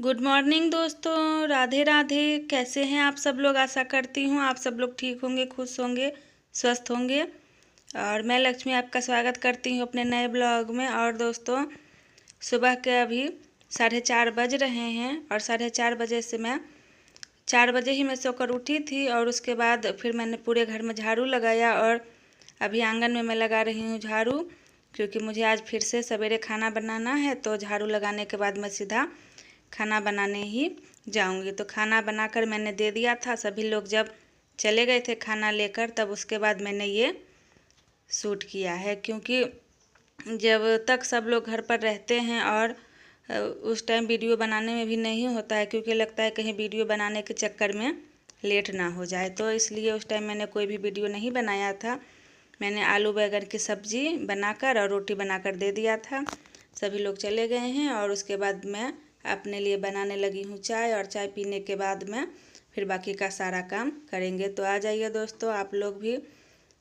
Good morning दोस्तों, राधे राधे। कैसे हैं आप सब लोग? आशा करती हूँ आप सब लोग ठीक होंगे, खुश होंगे, स्वस्थ होंगे। और मैं लक्ष्मी आपका स्वागत करती हूँ अपने नए ब्लॉग में। और दोस्तों, सुबह के अभी 4:30 बज रहे हैं और 4:30 बजे से मैं 4 बजे ही मैं सोकर उठी थी। और उसके बाद फिर मैंने पूरे घर में झाड़ू लगाया और अभी आंगन में मैं लगा रही हूँ झाड़ू, क्योंकि मुझे आज फिर से सवेरे खाना बनाना है। तो झाड़ू लगाने के बाद मैं सीधा खाना बनाने ही जाऊंगी। तो खाना बनाकर मैंने दे दिया था। सभी लोग जब चले गए थे खाना लेकर, तब उसके बाद मैंने ये शूट किया है, क्योंकि जब तक सब लोग घर पर रहते हैं और उस टाइम वीडियो बनाने में भी नहीं होता है, क्योंकि लगता है कहीं वीडियो बनाने के चक्कर में लेट ना हो जाए। तो इसलिए उस टाइम मैंने कोई भी वीडियो नहीं बनाया था। मैंने आलू बैंगन की सब्ज़ी बनाकर और रोटी बनाकर दे दिया था। सभी लोग चले गए हैं और उसके बाद मैं अपने लिए बनाने लगी हूँ चाय। और चाय पीने के बाद मैं फिर बाकी का सारा काम करेंगे। तो आ जाइए दोस्तों, आप लोग भी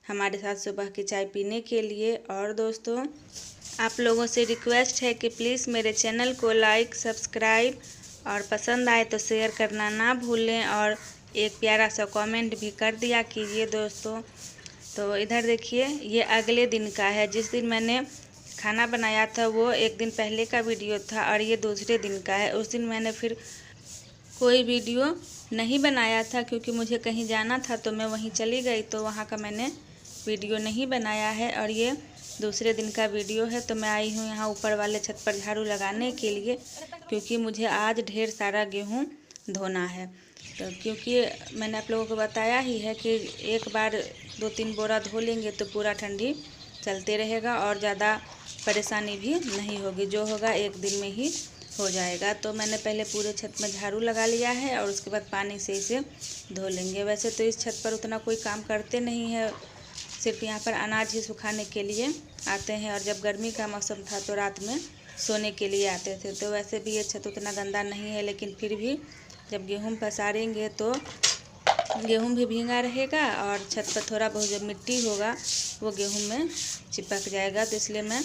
हमारे साथ सुबह की चाय पीने के लिए। और दोस्तों, आप लोगों से रिक्वेस्ट है कि प्लीज़ मेरे चैनल को लाइक, सब्सक्राइब और पसंद आए तो शेयर करना ना भूलें, और एक प्यारा सा कमेंट भी कर दिया कीजिए दोस्तों। तो इधर देखिए, ये अगले दिन का है। जिस दिन मैंने खाना बनाया था वो एक दिन पहले का वीडियो था, और ये दूसरे दिन का है। उस दिन मैंने फिर कोई वीडियो नहीं बनाया था, क्योंकि मुझे कहीं जाना था तो मैं वहीं चली गई, तो वहाँ का मैंने वीडियो नहीं बनाया है। और ये दूसरे दिन का वीडियो है। तो मैं आई हूँ यहाँ ऊपर वाले छत पर झाड़ू लगाने के लिए, क्योंकि मुझे आज ढेर सारा गेहूँ धोना है। तो क्योंकि मैंने आप लोगों को बताया ही है कि एक बार 2-3 बोरा धो लेंगे तो पूरा ठंडी चलते रहेगा और ज़्यादा परेशानी भी नहीं होगी। जो होगा एक दिन में ही हो जाएगा। तो मैंने पहले पूरे छत में झाड़ू लगा लिया है और उसके बाद पानी से इसे धो लेंगे। वैसे तो इस छत पर उतना कोई काम करते नहीं है, सिर्फ यहाँ पर अनाज ही सुखाने के लिए आते हैं। और जब गर्मी का मौसम था तो रात में सोने के लिए आते थे। तो वैसे भी ये छत उतना गंदा नहीं है, लेकिन फिर भी जब गेहूँ पसारेंगे तो गेहूँ भी भींगा रहेगा और छत पर थोड़ा बहुत जो मिट्टी होगा वो गेहूँ में चिपक जाएगा। तो इसलिए मैं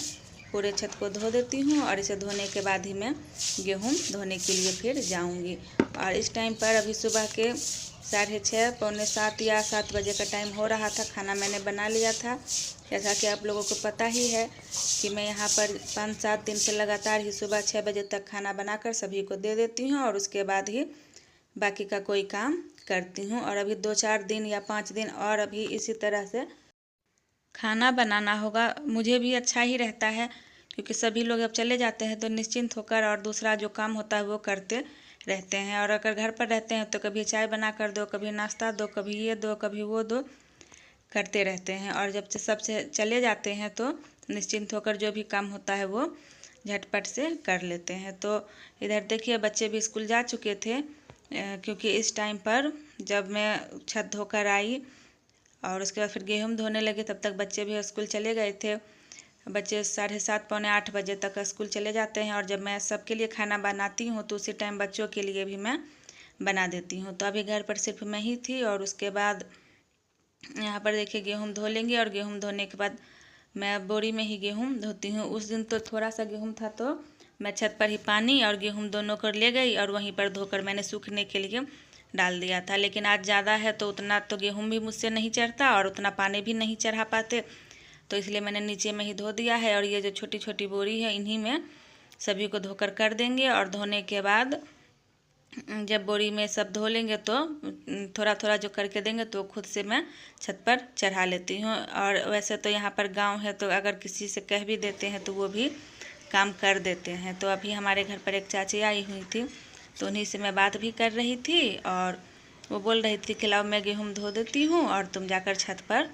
पूरे छत को धो देती हूँ और इसे धोने के बाद ही मैं गेहूँ धोने के लिए फिर जाऊँगी। और इस टाइम पर अभी सुबह के 6:30 पौने 7 या 7 बजे का टाइम हो रहा था। खाना मैंने बना लिया था। जैसा कि आप लोगों को पता ही है कि मैं यहाँ पर 5-7 दिन से लगातार ही सुबह 6 बजे तक खाना बनाकर सभी को दे देती हूँ, और उसके बाद ही बाकी का कोई काम करती हूँ। और अभी 2-4 दिन या 5 दिन और अभी इसी तरह से खाना बनाना होगा। मुझे भी अच्छा ही रहता है, क्योंकि सभी लोग जब चले जाते हैं तो निश्चिंत होकर और दूसरा जो काम होता है वो करते रहते हैं। और अगर घर पर रहते हैं तो कभी चाय बना कर दो, कभी नाश्ता दो, कभी ये दो, कभी वो दो, करते रहते हैं। और जब सबसे चले जाते हैं तो निश्चिंत होकर जो भी काम होता है वो झटपट से कर लेते हैं। तो इधर देखिए, बच्चे भी स्कूल जा चुके थे, क्योंकि इस टाइम पर जब मैं छत धोकर आई और उसके बाद फिर गेहूँ धोने लगे, तब तक बच्चे भी स्कूल चले गए थे। बच्चे 7:30 पौने 8 बजे तक स्कूल चले जाते हैं। और जब मैं सबके लिए खाना बनाती हूँ तो उसी टाइम बच्चों के लिए भी मैं बना देती हूँ। तो अभी घर पर सिर्फ मैं ही थी। और उसके बाद यहाँ पर देखिए, गेहूँ धो लेंगे और गेहूँ धोने के बाद मैं बोरी में ही गेहूँ धोती हूँ। उस दिन तो थोड़ा सा गेहूँ था तो मैं छत पर ही पानी और गेहूँ दोनों कर ले गई और वहीं पर धोकर मैंने सूखने के लिए डाल दिया था। लेकिन आज ज़्यादा है तो उतना तो गेहूँ भी मुझसे नहीं चढ़ता और उतना पानी भी नहीं चढ़ा पाते, तो इसलिए मैंने नीचे में ही धो दिया है। और ये जो छोटी छोटी बोरी है इन्हीं में सभी को धोकर कर देंगे। और धोने के बाद जब बोरी में सब धो लेंगे तो थोड़ा थोड़ा जो करके देंगे तो खुद से मैं छत पर चढ़ा लेती हूँ। और वैसे तो यहाँ पर गांव है तो अगर किसी से कह भी देते हैं तो वो भी काम कर देते हैं। तो अभी हमारे घर पर एक चाची आई हुई थी, तो उन्हीं से मैं बात भी कर रही थी और वो बोल रही थी कि लाओ मैं गेहूँ धो देती हूँ और तुम जाकर छत पर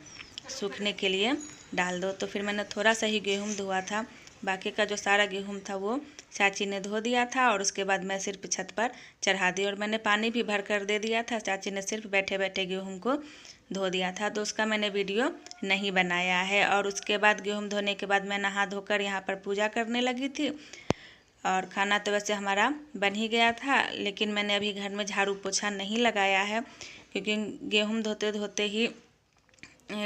सूखने के लिए डाल दो। तो फिर मैंने थोड़ा सा ही गेहूँ धोआ था, बाकी का जो सारा गेहूँ था वो चाची ने धो दिया था। और उसके बाद मैं सिर्फ छत पर चढ़ा दी और मैंने पानी भी भर कर दे दिया था। चाची ने सिर्फ बैठे बैठे गेहूँ को धो दिया था, तो उसका मैंने वीडियो नहीं बनाया है। और उसके बाद गेहूँ धोने के बाद मैं नहा धोकर यहाँ पर पूजा करने लगी थी। और खाना तो वैसे हमारा बन ही गया था, लेकिन मैंने अभी घर में झाड़ू पोछा नहीं लगाया है, क्योंकि गेहूँ धोते धोते ही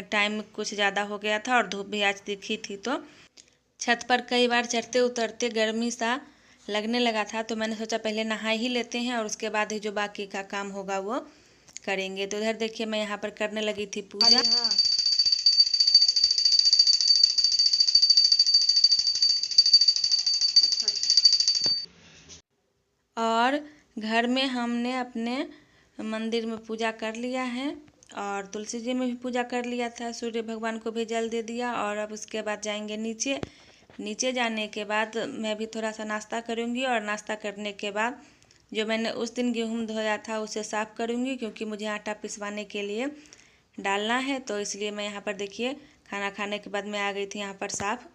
टाइम कुछ ज़्यादा हो गया था और धूप भी आज दिखी थी। तो छत पर कई बार चढ़ते उतरते गर्मी सा लगने लगा था, तो मैंने सोचा पहले नहा ही लेते हैं और उसके बाद ही जो बाकी का काम होगा वो करेंगे। तो इधर देखिए मैं यहाँ पर करने लगी थी पूजा। और घर में हमने अपने मंदिर में पूजा कर लिया है और तुलसी जी में भी पूजा कर लिया था, सूर्य भगवान को भी जल दे दिया। और अब उसके बाद जाएंगे नीचे। नीचे जाने के बाद मैं भी थोड़ा सा नाश्ता करूँगी और नाश्ता करने के बाद जो मैंने उस दिन गेहूँ धोया था उसे साफ़ करूँगी, क्योंकि मुझे आटा पिसवाने के लिए डालना है। तो इसलिए मैं यहाँ पर देखिए खाना खाने के बाद मैं आ गई थी यहाँ पर साफ़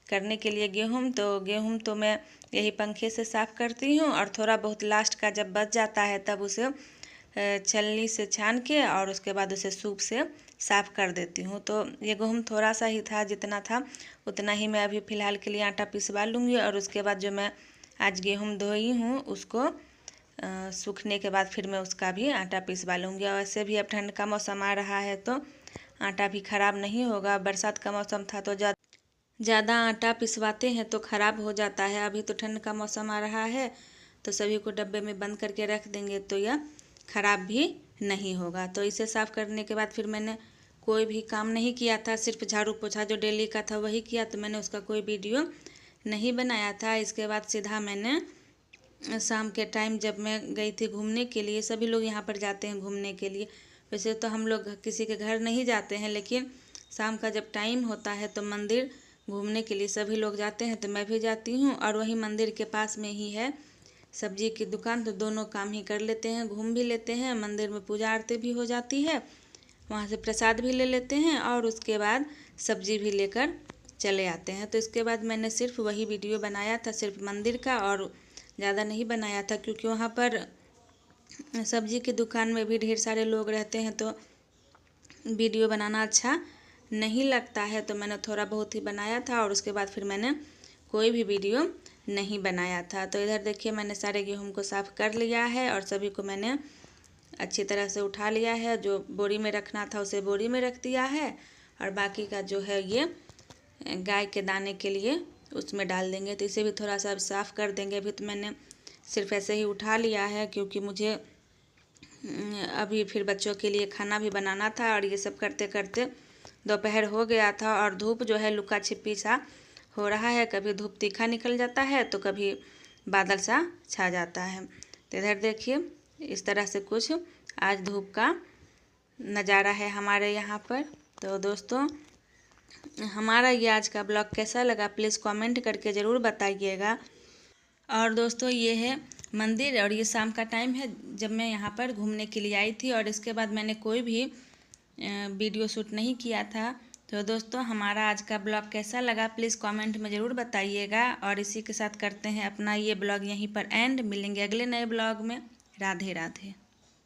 करने के लिए गेहूँ। तो गेहूँ तो मैं यही पंखे से साफ़ करती हूँ और थोड़ा बहुत लास्ट का जब बच जाता है तब उसे छलनी से छान के और उसके बाद उसे सूप से साफ़ कर देती हूँ। तो ये गेहूँ थोड़ा सा ही था, जितना था उतना ही मैं अभी फ़िलहाल के लिए आटा पिसवा लूँगी। और उसके बाद जो मैं आज गेहूँ धोई हूँ उसको सूखने के बाद फिर मैं उसका भी आटा पिसवा लूँगी। और वैसे भी अब ठंड का मौसम आ रहा है तो आटा भी ख़राब नहीं होगा। बरसात का मौसम था तो ज़्यादा आटा पिसवाते हैं तो ख़राब हो जाता है। अभी तो ठंड का मौसम आ रहा है तो सभी को डब्बे में बंद करके रख देंगे तो यह ख़राब भी नहीं होगा। तो इसे साफ़ करने के बाद फिर मैंने कोई भी काम नहीं किया था, सिर्फ झाड़ू पोछा जो डेली का था वही किया। तो मैंने उसका कोई वीडियो नहीं बनाया था। इसके बाद सीधा मैंने शाम के टाइम जब मैं गई थी घूमने के लिए, सभी लोग यहाँ पर जाते हैं घूमने के लिए। वैसे तो हम लोग किसी के घर नहीं जाते हैं, लेकिन शाम का जब टाइम होता है तो मंदिर घूमने के लिए सभी लोग जाते हैं, तो मैं भी जाती हूँ। और वही मंदिर के पास में ही है सब्जी की दुकान, तो दोनों काम ही कर लेते हैं, घूम भी लेते हैं, मंदिर में पूजा आरती भी हो जाती है, वहाँ से प्रसाद भी ले लेते हैं और उसके बाद सब्जी भी लेकर चले आते हैं। तो इसके बाद मैंने सिर्फ वही वीडियो बनाया था, सिर्फ मंदिर का, और ज़्यादा नहीं बनाया था क्योंकि वहाँ पर सब्जी की दुकान में भी ढेर सारे लोग रहते हैं तो वीडियो बनाना अच्छा नहीं लगता है। तो मैंने थोड़ा बहुत ही बनाया था और उसके बाद फिर मैंने कोई भी वीडियो नहीं बनाया था। तो इधर देखिए मैंने सारे गेहूं को साफ़ कर लिया है और सभी को मैंने अच्छी तरह से उठा लिया है। जो बोरी में रखना था उसे बोरी में रख दिया है और बाकी का जो है ये गाय के दाने के लिए उसमें डाल देंगे। तो इसे भी थोड़ा सा साफ़ कर देंगे। अभी तो मैंने सिर्फ ऐसे ही उठा लिया है क्योंकि मुझे अभी फिर बच्चों के लिए खाना भी बनाना था और ये सब करते करते दोपहर हो गया था। और धूप जो है लुका छिपी सा हो रहा है, कभी धूप तीखा निकल जाता है तो कभी बादल सा छा जाता है। तो इधर देखिए इस तरह से कुछ आज धूप का नज़ारा है हमारे यहाँ पर। तो दोस्तों हमारा ये आज का ब्लॉग कैसा लगा प्लीज़ कमेंट करके ज़रूर बताइएगा। और दोस्तों ये है मंदिर और ये शाम का टाइम है जब मैं यहाँ पर घूमने के लिए आई थी और इसके बाद मैंने कोई भी वीडियो शूट नहीं किया था। तो दोस्तों हमारा आज का ब्लॉग कैसा लगा प्लीज़ कमेंट में ज़रूर बताइएगा। और इसी के साथ करते हैं अपना ये ब्लॉग यहीं पर एंड। मिलेंगे अगले नए ब्लॉग में। राधे राधे।